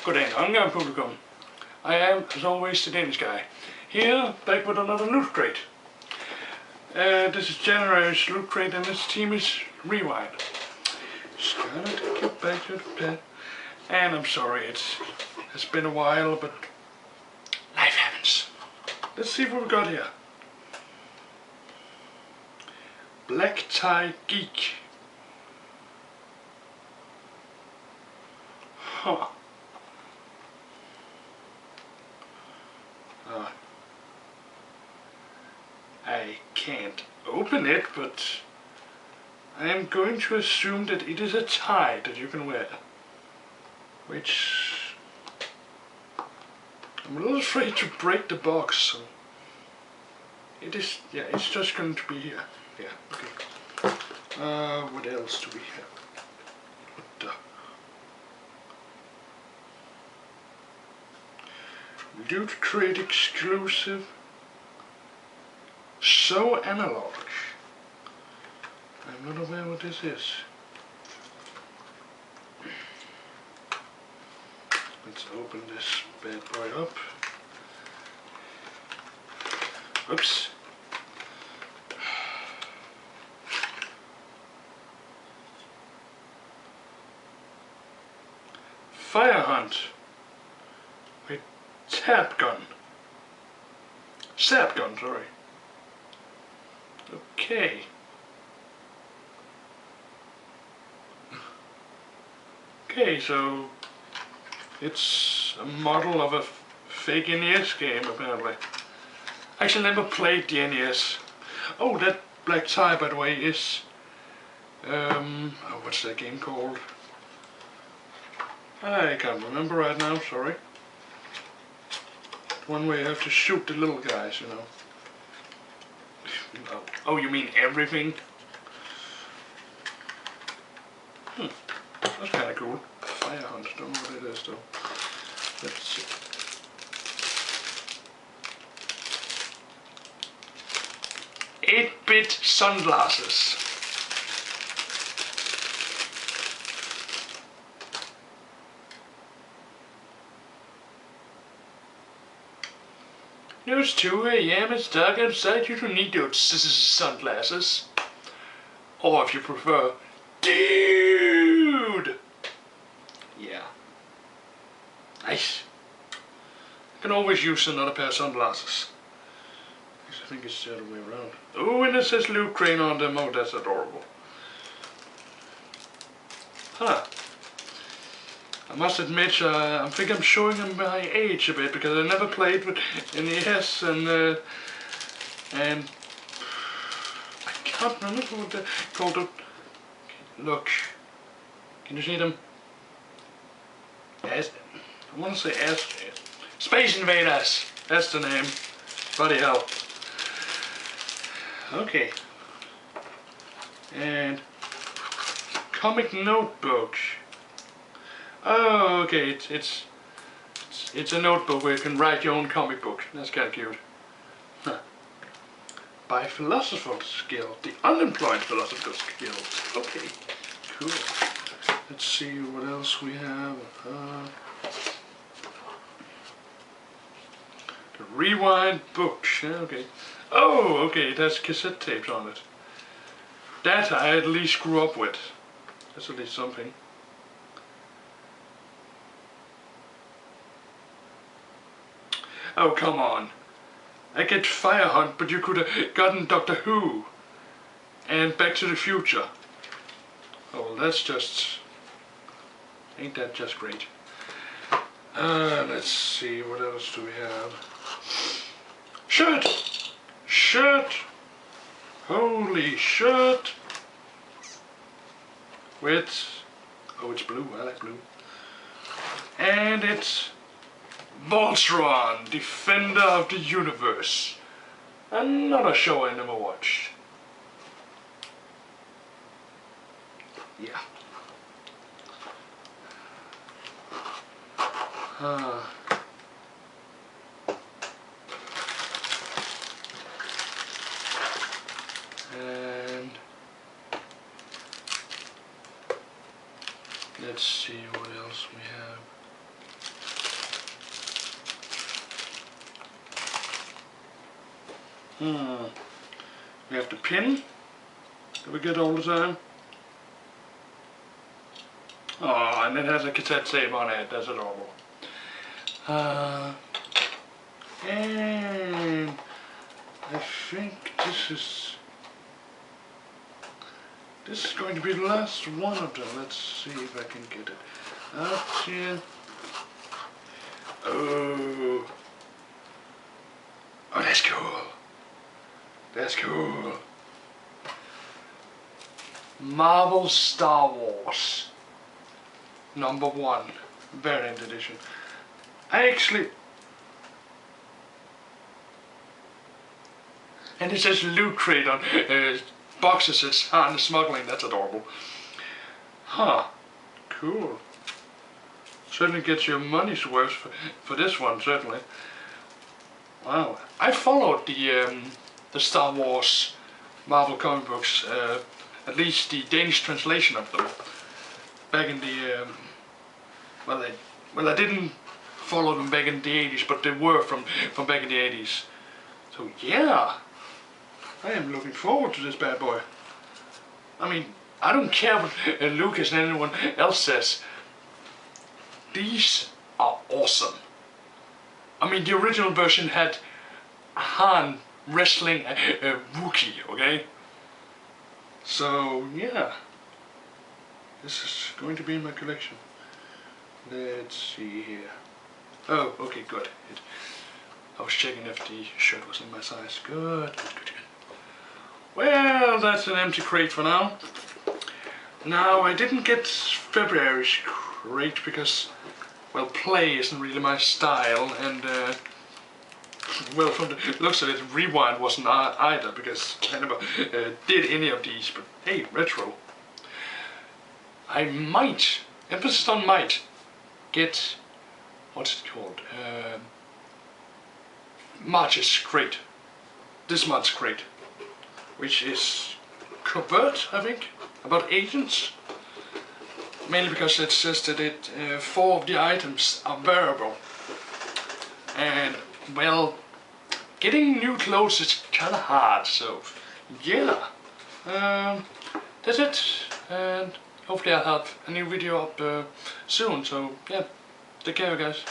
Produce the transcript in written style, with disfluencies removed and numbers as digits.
Goddag, omgang publikum. I am, as always, the Danish guy. Here, back with another loot crate. This is January's loot crate and this team is Rewind. Just gotta get back to the pen. And I'm sorry, it's been a while, but life happens. Let's see what we got here. Black Tie Geek. Huh. I can't open it, but I am going to assume that it is a tie that you can wear. Which I'm a little afraid to break the box, so it is, yeah, it's just going to be here. Yeah, okay. What else do we have? What the? Loot Crate exclusive. So analog. I'm not aware what this is. Let's open this bad boy up. Oops. Fire Hunt with tap gun. Sap gun, sorry. Okay. Okay, so it's a model of a fake NES game, apparently. Actually, never played the NES. Oh, that black tie, by the way, is oh, what's that game called? I can't remember right now. Sorry. One where you have to shoot the little guys, you know. Oh, you mean everything? That's kind of cool. Fire Hunt, don't know what it is though. Let's see. Eight-bit sunglasses. It's 2 AM, it's dark outside, you don't need those sunglasses. Or if you prefer, dude! Yeah. Nice. I can always use another pair of sunglasses. I think it's the other way around. Oh, and it says Loot Crane on them. Oh, that's adorable. Huh. I must admit, I think I'm showing my age a bit because I never played with NES and I can't remember what they're called. Okay, look, can you see them? I want to say Space Invaders. That's the name. Bloody hell. Okay. And comic notebook. Oh, okay. It's a notebook where you can write your own comic book. That's kind of cute. Huh. By Philosopher's Guild, the unemployed Philosopher's Guild. Okay, cool. Let's see what else we have. The Rewind book. Yeah, okay. Oh, okay. It has cassette tapes on it. That I at least grew up with. That's at least something. Oh, come on. I get Fire Hunt, but you could have gotten Doctor Who and Back to the Future. Oh, well, that's just... ain't that just great? Let's see, what else do we have? Shirt! Shirt! Holy shirt! With... oh, it's blue, I like blue. And it's... Voltron, Defender of the Universe. Another show I never watched. Yeah. And let's see what else we have. We have the pin that we get all the time. Oh, and it has a cassette tape on it. That's adorable. And I think this is going to be the last one of them. Let's see if I can get it out here. Oh, that's cool. That's cool. Marvel Star Wars #1 variant edition. And it says loot crate on boxes. It's Han smuggling. That's adorable. Huh. Cool. Certainly gets your money's worth for this one. Certainly. Wow. I followed the Star Wars Marvel comic books, at least the Danish translation of them, back in the well, I didn't follow them back in the 80s, but they were from back in the 80s. So yeah, I am looking forward to this bad boy. I mean, I don't care what Lucas and anyone else says. These are awesome. I mean, the original version had Han wrestling a Wookiee, okay? So yeah, this is going to be in my collection. Let's see here. Oh, okay, good. I was checking if the shirt was in my size. Good. Well, that's an empty crate for now. Now, I didn't get February's crate because, well, play isn't really my style, and well, from the looks of it, Rewind wasn't either, because I never did any of these, but hey, retro. I might, emphasis on might, get, what's it called, March's crate, this month's crate, which is covert, I think, about agents, mainly because it says that 4 of the items are wearable, and well, getting new clothes is kinda hard, so yeah, that's it, and hopefully I'll have a new video up soon, so yeah, take care guys.